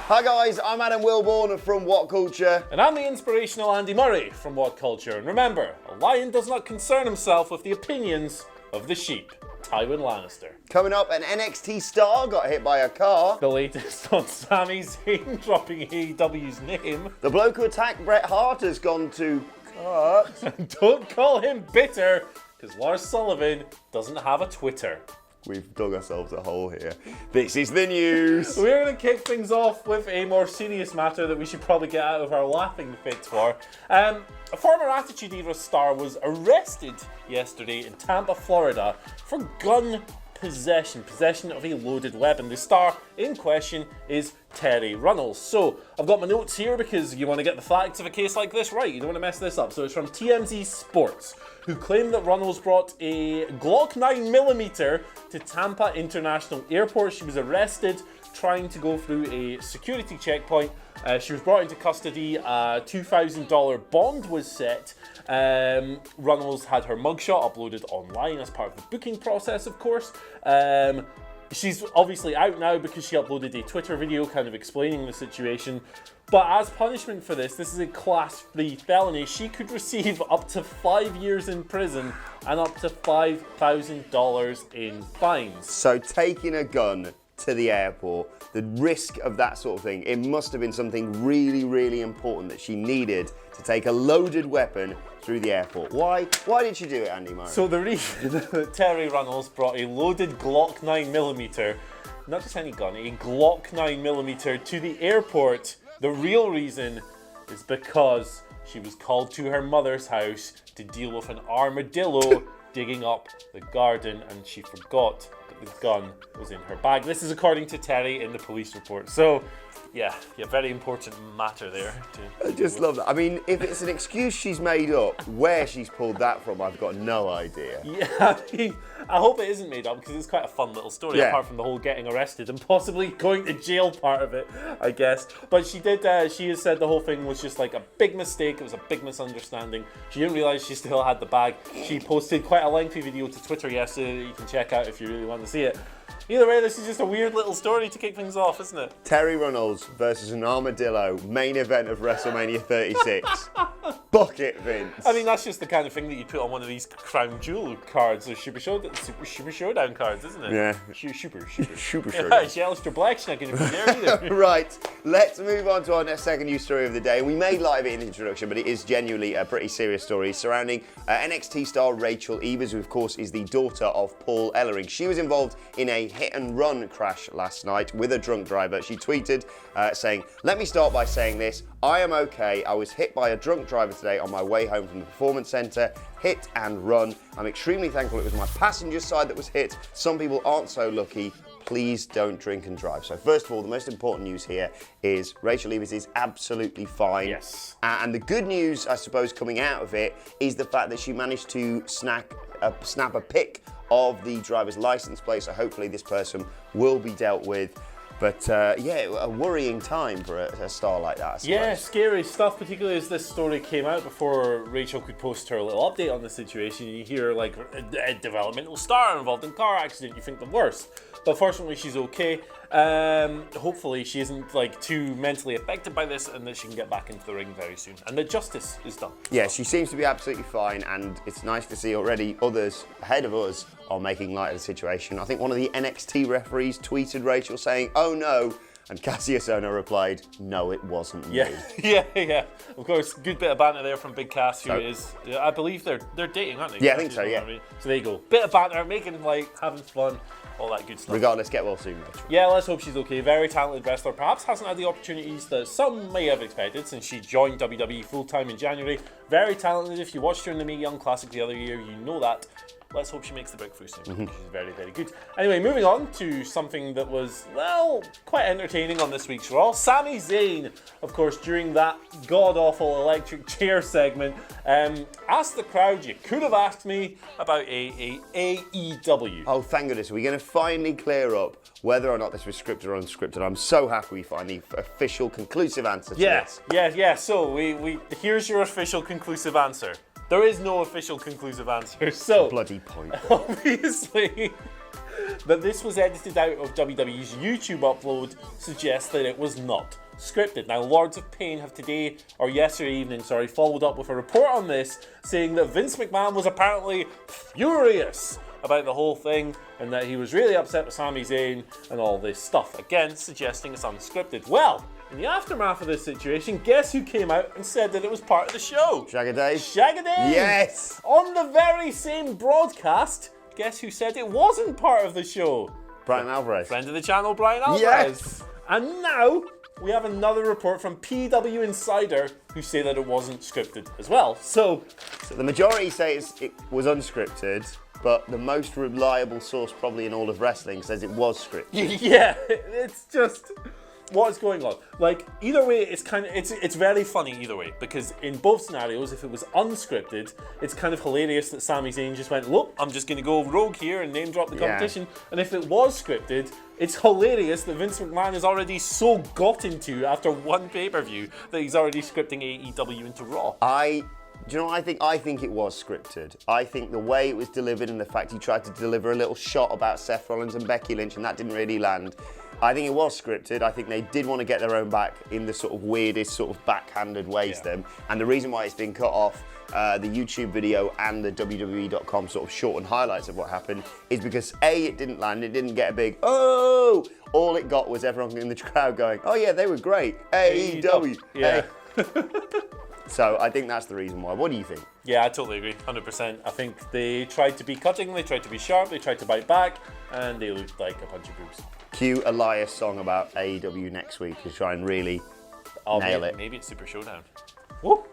Hi guys, I'm Adam Wilborn from WhatCulture. And I'm the inspirational Andy Murray from WhatCulture. And remember, a lion does not concern himself with the opinions of the sheep. Tywin Lannister. Coming up, an NXT star got hit by a car. The latest on Sami Zayn dropping AEW's name. The bloke who attacked Bret Hart has gone to cut. Don't call him bitter, because Lars Sullivan doesn't have a Twitter. We've dug ourselves a hole here. This is the news. We're going to kick things off with a more serious matter that we should probably get out of our laughing fits for. A former Attitude Era star was arrested yesterday in Tampa, Florida for gun possession of a loaded weapon. The star in question is Terry Runnels. So I've got my notes here because you want to get the facts of a case like this right. You don't want to mess this up. So it's from TMZ Sports, who claimed that Runnels brought a Glock 9mm to Tampa International Airport. She was arrested trying to go through a security checkpoint. She was brought into custody. A $2,000 bond was set. Runnels had her mugshot uploaded online as part of the booking process, of course. She's obviously out now because she uploaded a Twitter video kind of explaining the situation. But as punishment for this is a Class 3 felony. She could receive up to 5 years in prison and up to $5,000 in fines. So taking a gun to the airport, the risk of that sort of thing, it must have been something really, really important that she needed to take a loaded weapon through the airport. Why did she do it, Andy Murray? So the reason that Terry Runnels brought a loaded Glock 9mm, not just any gun, a Glock 9mm to the airport, the real reason is because she was called to her mother's house to deal with an armadillo digging up the garden, and she forgot that the gun was in her bag. This is according to Terry in the police report. So, yeah, very important matter there. I just love that. I mean, if it's an excuse she's made up, where she's pulled that from, I've got no idea. Yeah, I hope it isn't made up because it's quite a fun little story, apart from the whole getting arrested and possibly going to jail part of it, I guess. But she has said the whole thing was just like a big mistake. It was a big misunderstanding. She didn't realise she still had the bag. She posted quite a lengthy video to Twitter yesterday that you can check out if you really want to see it. Either way, this is just a weird little story to kick things off, isn't it? Terry Runnels versus an armadillo, main event of WrestleMania 36. Bucket Vince. I mean, that's just the kind of thing that you put on one of these Crown Jewel cards, or Super Showdown cards, isn't it? Yeah. Super Showdown. Yeah, Alistair Black's not going to be there either. Right, let's move on to our next second news story of the day. We made light of it in the introduction, but it is genuinely a pretty serious story surrounding NXT star Rachel Evers, who of course is the daughter of Paul Ellering. She was involved in a hit-and-run crash last night with a drunk driver. She tweeted saying, "Let me start by saying this. I am okay. I was hit by a drunk driver today on my way home from the Performance Centre. Hit and run. I'm extremely thankful it was my passenger side that was hit. Some people aren't so lucky. Please don't drink and drive." So first of all, the most important news here is Rachel Evers is absolutely fine. Yes. And the good news, I suppose, coming out of it is the fact that she managed to snap a pic of the driver's license plate. So hopefully this person will be dealt with. But a worrying time for a star like that, I suppose. Yeah, scary stuff, particularly as this story came out before Rachel could post her little update on the situation. You hear like a developmental star involved in car accident, you think the worst. But fortunately she's okay. Hopefully she isn't like too mentally affected by this and that she can get back into the ring very soon. And that justice is done. Yeah, she seems to be absolutely fine, and it's nice to see already others ahead of us are making light of the situation. I think one of the NXT referees tweeted Rachel saying, "Oh no," and Cassius Ohno replied, "No, it wasn't me." Yeah. Of course, good bit of banter there from Big Cass, who is, I believe they're dating, aren't they? Yeah, I think so, yeah. So there you go. Bit of banter, making like, having fun, all that good stuff. Regardless, get well soon, Rachel. Yeah, let's hope she's okay. Very talented wrestler. Perhaps hasn't had the opportunities that some may have expected since she joined WWE full-time in January. Very talented. If you watched her in the Mae Young Classic the other year, you know that. Let's hope she makes the breakthrough soon. She's very, very good. Anyway, moving on to something that was, well, quite entertaining on this week's Raw. Sami Zayn, of course, during that god-awful electric chair segment, asked the crowd, "You could have asked me about AEW." Oh, thank goodness. We're going to finally clear up whether or not this was scripted or unscripted. I'm so happy we find the official conclusive answer to this. Yeah. So here's your official conclusive answer. There is no official conclusive answer. So bloody point. Obviously, that this was edited out of WWE's YouTube upload suggests that it was not scripted. Now, Lords of Pain have yesterday evening, followed up with a report on this, saying that Vince McMahon was apparently furious about the whole thing and that he was really upset with Sami Zayn and all this stuff. Again, suggesting it's unscripted. Well, in the aftermath of this situation, guess who came out and said that it was part of the show? Shaggy Dave. Shaggy Dave! Yes! On the very same broadcast, guess who said it wasn't part of the show? Brian Alvarez. Friend of the channel, Brian Alvarez. Yes! And now, we have another report from PW Insider who say that it wasn't scripted as well. So the majority say it was unscripted, but the most reliable source probably in all of wrestling says it was scripted. Yeah, it's just what's going on. Like, either way, it's very funny either way, because in both scenarios, if it was unscripted, it's kind of hilarious that Sami Zayn just went, look, I'm just going to go rogue here and name drop the competition. And if it was scripted, it's hilarious that Vince McMahon is already so got into after one pay-per-view that he's already scripting AEW into Raw. Do you know what I think? I think it was scripted. I think the way it was delivered and the fact he tried to deliver a little shot about Seth Rollins and Becky Lynch and that didn't really land. I think it was scripted. I think they did want to get their own back in the sort of weirdest, sort of backhanded ways to them. And the reason why it's been cut off, the YouTube video and the WWE.com sort of shortened highlights of what happened, is because A, it didn't land, it didn't get a big, oh! All it got was everyone in the crowd going, oh yeah, they were great. AEW. Yeah. So I think that's the reason why. What do you think? Yeah, I totally agree, 100%. I think they tried to be cutting, they tried to be sharp, they tried to bite back, and they looked like a bunch of boobs. Cue Elias' song about AEW next week to try and really nail it. Maybe it's Super Showdown. Whoop.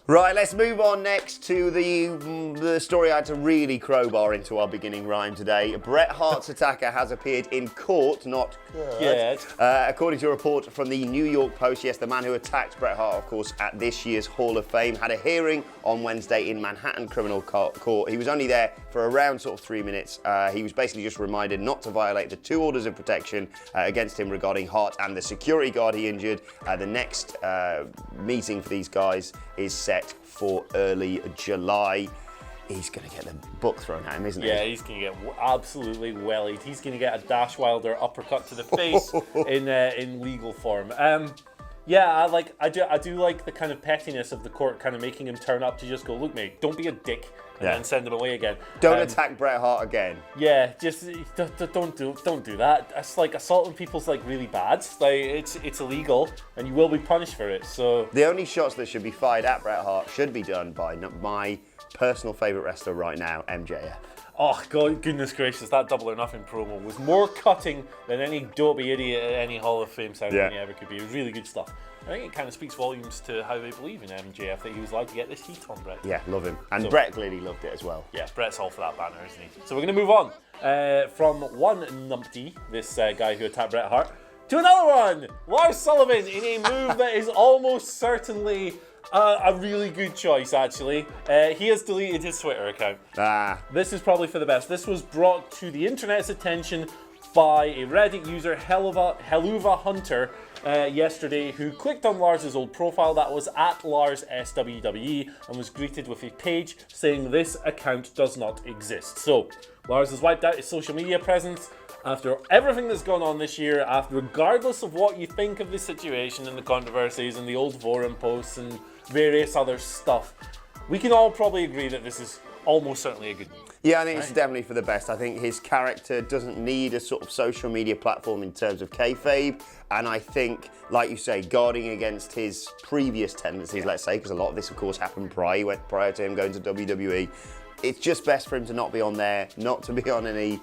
Right, let's move on next to the story I had to really crowbar into our beginning rhyme today. Bret Hart's attacker has appeared in court, not Yes. according to a report from the New York Post. Yes, the man who attacked Bret Hart, of course, at this year's Hall of Fame, had a hearing on Wednesday in Manhattan Criminal Court. He was only there for around sort of 3 minutes. He was basically just reminded not to violate the 2 orders of protection against him regarding Hart and the security guard he injured. The next meeting for these guys is set for early July. He's going to get the book thrown at him, isn't he? Yeah, he's going to get absolutely wellied. He's going to get a Dash Wilder uppercut to the face in legal form. Yeah, I do like the kind of pettiness of the court, kind of making him turn up to just go, look, mate, don't be a dick, and then send him away again. Don't attack Bret Hart again. Yeah, just don't do that. That's like assaulting people's like really bad. Like it's illegal, and you will be punished for it. So the only shots that should be fired at Bret Hart should be done by my personal favourite wrestler right now, MJF. Oh, God, goodness gracious, that Double or Nothing promo was more cutting than any dopey idiot at any Hall of Fame ceremony ever could be. It was really good stuff. I think it kind of speaks volumes to how they believe in MJF, that he was allowed to get this heat on Bret. Yeah, love him. And Bret clearly loved it as well. Yeah, Bret's all for that banner, isn't he? So we're going to move on from one numpty, this guy who attacked Bret Hart, to another one! Lars Sullivan in a move that is almost certainly a really good choice, actually. He has deleted his Twitter account. This is probably for the best. This was brought to the internet's attention by a Reddit user, Helluva Hunter, yesterday, who clicked on Lars's old profile that was at Lars SWWE and was greeted with a page saying this account does not exist. So, Lars has wiped out his social media presence after everything that's gone on this year, regardless of what you think of the situation and the controversies and the old forum posts and various other stuff. We can all probably agree that this is almost certainly a good move. Yeah, I think it's definitely for the best. I think his character doesn't need a sort of social media platform in terms of kayfabe, and I think, like you say, guarding against his previous tendencies, let's say, because a lot of this, of course, happened prior to him going to WWE. It's just best for him to not be on there, not to be on any,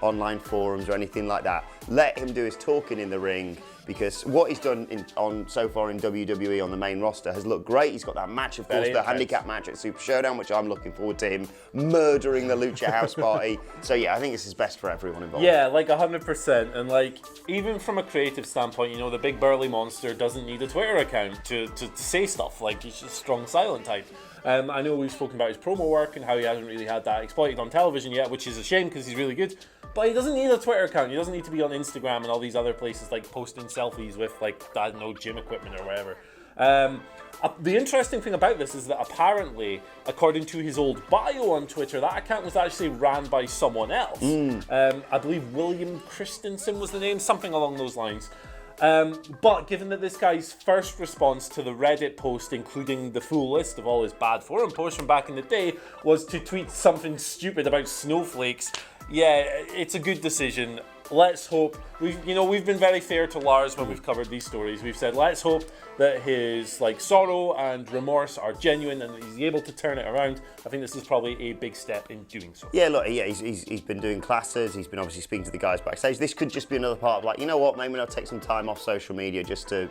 online forums or anything like that. Let him do his talking in the ring, because what he's done so far in WWE on the main roster has looked great. He's got that match, of course, the handicap match at Super Showdown, which I'm looking forward to him murdering the Lucha House Party. So yeah, I think this is best for everyone involved. Yeah, like 100%. And like, even from a creative standpoint, the big burly monster doesn't need a Twitter account to say stuff. Like, he's just a strong silent type. I know we've spoken about his promo work and how he hasn't really had that exploited on television yet, which is a shame because he's really good. But he doesn't need a Twitter account. He doesn't need to be on Instagram and all these other places, like posting selfies with, like, I don't know, gym equipment or whatever. The interesting thing about this is that apparently, according to his old bio on Twitter, that account was actually ran by someone else. I believe William Christensen was the name, something along those lines. But given that this guy's first response to the Reddit post, including the full list of all his bad forum posts from back in the day, was to tweet something stupid about snowflakes, yeah, it's a good decision. Let's hope we've been very fair to Lars when we've covered these stories. We've said let's hope that his sorrow and remorse are genuine and that he's able to turn it around. I think this is probably a big step in doing so. Yeah, look, he's been doing classes. He's been obviously speaking to the guys backstage. This could just be another part of like, you know what, maybe I'll take some time off social media just to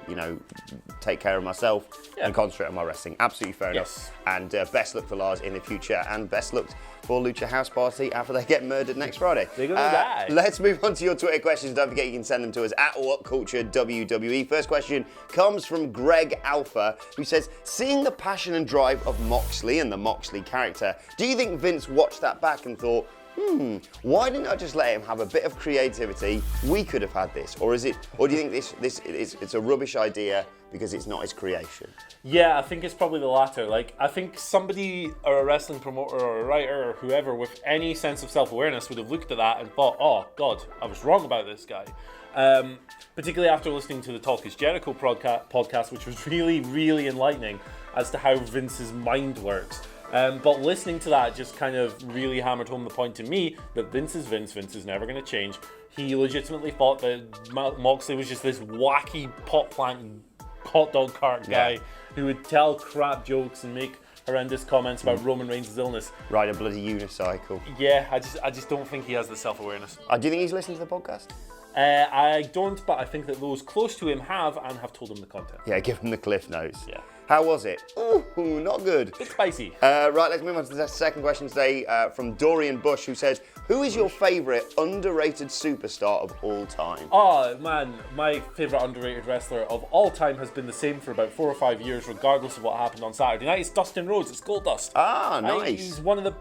take care of myself and concentrate on my wrestling. Absolutely fair enough. And best luck for Lars in the future, and best luck for Lucha House Party after they get murdered next Friday. They're gonna die. Let's move on to your Twitter questions. Don't forget you can send them to us at WhatCulture WWE. First question comes from Greg Alpha, who says, seeing the passion and drive of Moxley and the Moxley character, do you think Vince watched that back and thought, why didn't I just let him have a bit of creativity? We could have had this. Or do you think it's a rubbish idea because it's not his creation? Yeah, I think it's probably the latter. Like, I think somebody or a wrestling promoter or a writer or whoever with any sense of self-awareness would have looked at that and thought, oh God, I was wrong about this guy. Particularly after listening to the Talk is Jericho podcast, which was really, really enlightening as to how Vince's mind works. But listening to that just kind of really hammered home the point to me that Vince is Vince. Vince is never going to change. He legitimately thought that Moxley was just this wacky pot plant hot dog cart guy who would tell crap jokes and make horrendous comments about Roman Reigns' illness. Ride a bloody unicycle. Yeah, I just don't think he has the self-awareness. Do you think he's listened to the podcast? I don't, but I think that those close to him have and have told him the content. Yeah, give him the cliff notes. Yeah. How was it? Ooh, not good. Bit spicy. Right, let's move on to the second question today from Dorian Bush, who says, who is your favourite underrated superstar of all time? Oh, man, my favourite underrated wrestler of all time has been the same for about 4 or 5 years, regardless of what happened on Saturday night. It's Dustin Rhodes. It's Goldust. Ah, nice. He's one of the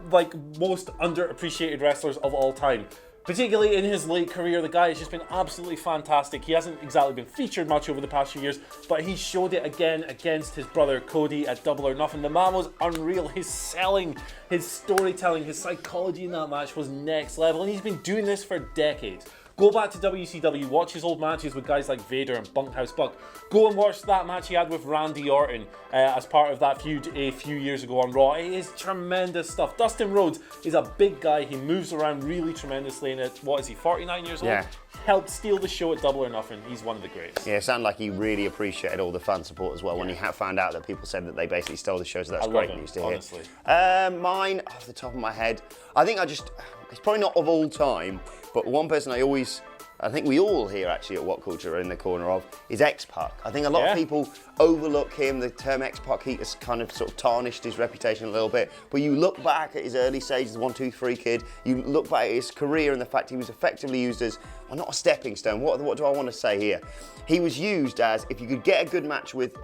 most underappreciated wrestlers of all time. Particularly in his late career, the guy has just been absolutely fantastic. He hasn't exactly been featured much over the past few years, but he showed it again against his brother Cody at Double or Nothing. The man was unreal. His selling, his storytelling, his psychology in that match was next level, and he's been doing this for decades. Go back to WCW, watch his old matches with guys like Vader and Bunkhouse Buck. Go and watch that match he had with Randy Orton as part of that feud a few years ago on Raw. It is tremendous stuff. Dustin Rhodes is a big guy. He moves around really tremendously. And what is he, 49 years old? Yeah. Helped steal the show at Double or Nothing. He's one of the greats. Yeah, it sounded like he really appreciated all the fan support as well when he found out that people said that they basically stole the show, so that's great news to hear. Honestly. Mine, off the top of my head, I think it's probably not of all time, but one person I think we all here actually at WhatCulture are in the corner of is X-Pac. I think a lot of people overlook him. The term X-Pac Heat has kind of sort of tarnished his reputation a little bit. But you look back at his early stages, the 1, 2, 3 kid, you look back at his career and the fact he was effectively used as, well, not a stepping stone. What do I want to say here? He was used as, if you could get a good match with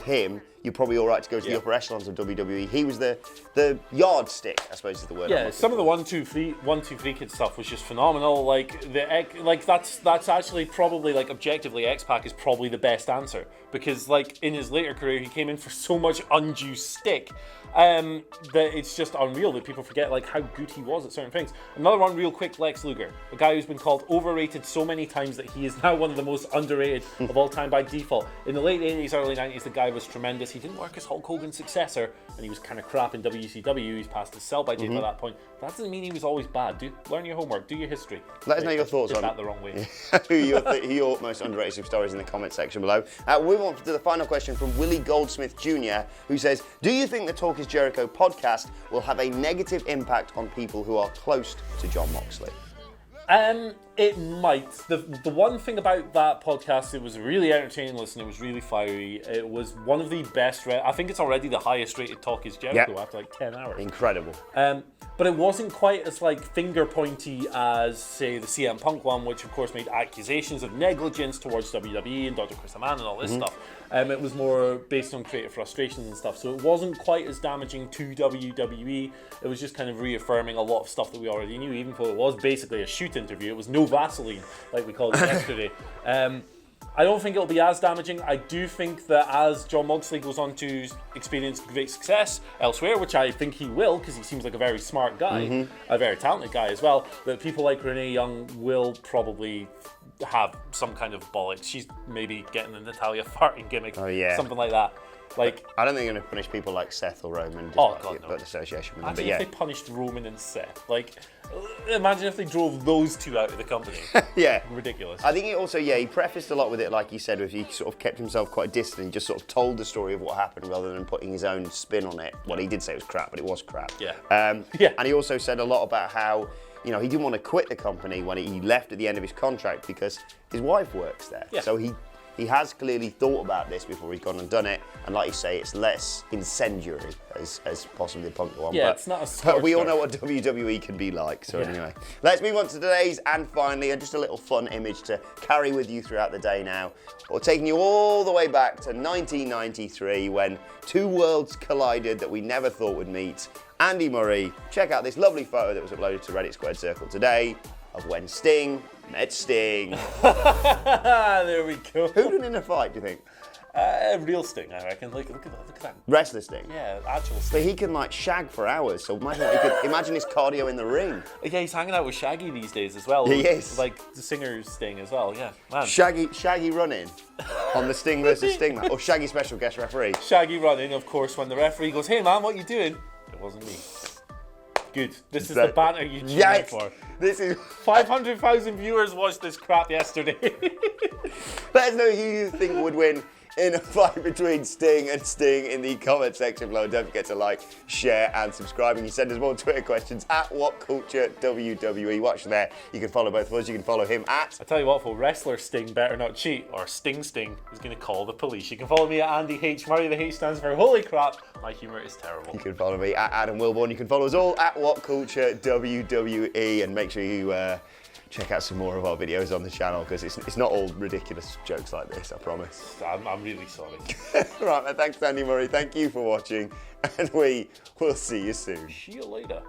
him, you're probably all right to go to the upper echelons of WWE. He was the yardstick, I suppose is the word. Yeah, some of the 1, 2, 3 kid stuff was just phenomenal. That's actually probably, objectively, X-Pac is probably the best answer, because in his later career he came in for so much undue stick that it's just unreal that people forget how good he was at certain things. Another one real quick, Lex Luger, a guy who's been called overrated so many times that he is now one of the most underrated of all time by default. In the late 80s, early 90s, the guy was tremendous. He didn't work as Hulk Hogan's successor, and he was kind of crap in WCW. He's past his sell-by date by that point. That doesn't mean he was always bad. Learn your homework, do your history. Let us know your thoughts on that the wrong way. who your most underrated superstar is in the comment section below. We move on to the final question from Willie Goldsmith Jr., who says, do you think the Talk is Jericho podcast will have a negative impact on people who are close to Jon Moxley? It might. The one thing about that podcast, it was really entertaining to listen. It was really fiery. It was one of the best. I think it's already the highest rated Talk is Jericho after 10 hours. Incredible. But it wasn't quite as finger pointy as, say, the CM Punk one, which of course made accusations of negligence towards WWE and Dr. Chris Amann and all this stuff. It was more based on creative frustrations and stuff, so it wasn't quite as damaging to WWE. It was just kind of reaffirming a lot of stuff that we already knew, even though it was basically a shoot interview. It was no Vaseline, like we called it yesterday. I don't think it'll be as damaging. I do think that as Jon Moxley goes on to experience great success elsewhere, which I think he will, because he seems like a very smart guy, a very talented guy as well, that people like Renee Young will probably have some kind of bollocks. She's maybe getting the Natalia farting gimmick, something like that. Like, I don't think they're going to punish people like Seth or Roman. Just God, no. Association with them. Imagine if they punished Roman and Seth. Like, imagine if they drove those two out of the company. Yeah. Ridiculous. I think he also, he prefaced a lot with it, like you said, he sort of kept himself quite distant and just sort of told the story of what happened rather than putting his own spin on it. Well, he did say it was crap, but it was crap. Yeah. And he also said a lot about how, he didn't want to quit the company when he left at the end of his contract because his wife works there. Yeah. So he has clearly thought about this before he's gone and done it, and like you say, it's less incendiary as possibly the Punk one. Yeah, but, it's not a but we all know what WWE can be like, so anyway. Let's move on to today's, and finally, just a little fun image to carry with you throughout the day now. We're taking you all the way back to 1993 when two worlds collided that we never thought would meet. Andy Murray, check out this lovely photo that was uploaded to Reddit Squared Circle today of when Sting met Sting. There we go. Who'd win in a fight, do you think? Real Sting, I reckon. Look at that. Wrestler Sting. Yeah, actual Sting. But he can shag for hours, so imagine his cardio in the ring. Yeah, he's hanging out with Shaggy these days as well. He is. Like the singer's Sting as well, yeah. Man. Shaggy running on the Sting versus Sting match. Or Shaggy special guest referee. Shaggy running, of course, when the referee goes, "Hey man, what you doing?" It wasn't me. Good. This is the banter you tuned in for. This is 500,000 viewers watched this crap yesterday. Let us know who you think would win in a fight between Sting and Sting in the comment section below. Don't forget to like, share, and subscribe. And you send us more Twitter questions at WhatCulture WWE. Watch there. You can follow both of us. You can follow him at. I tell you what, for wrestler Sting better not cheat, or Sting is going to call the police. You can follow me at Andy H. Murray. The H stands for holy crap. My humour is terrible. You can follow me at Adam Wilborn. You can follow us all at WhatCulture WWE, and make sure you check out some more of our videos on the channel because it's not all ridiculous jokes like this, I promise. I'm really sorry. Right, man, thanks Andy Murray. Thank you for watching, and we will see you soon. See you later.